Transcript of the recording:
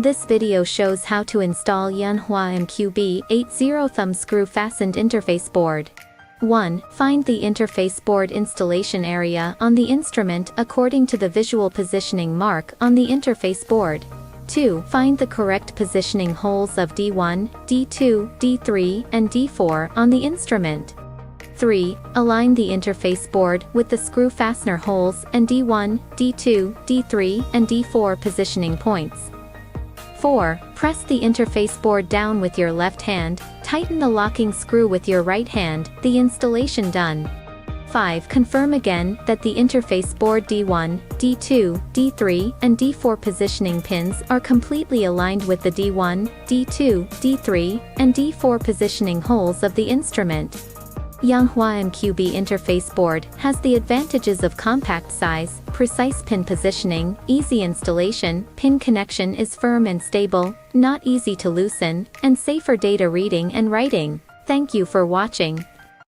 This video shows how to install Yanhua MQB80 thumb screw fastened interface board. 1. Find the interface board installation area on the instrument according to the visual positioning mark on the interface board. 2. Find the correct positioning holes of D1, D2, D3, and D4 on the instrument. 3. Align the interface board with the screw fastener holes and D1, D2, D3, and D4 positioning points. 4. Press the interface board down with your left hand, tighten the locking screw with your right hand, the installation done. 5. Confirm again that the interface board D1, D2, D3, and D4 positioning pins are completely aligned with the D1, D2, D3, and D4 positioning holes of the instrument. Yanhua MQB interface board has the advantages of compact size, precise pin positioning, easy installation, pin connection is firm and stable, not easy to loosen, and safer data reading and writing. Thank you for watching.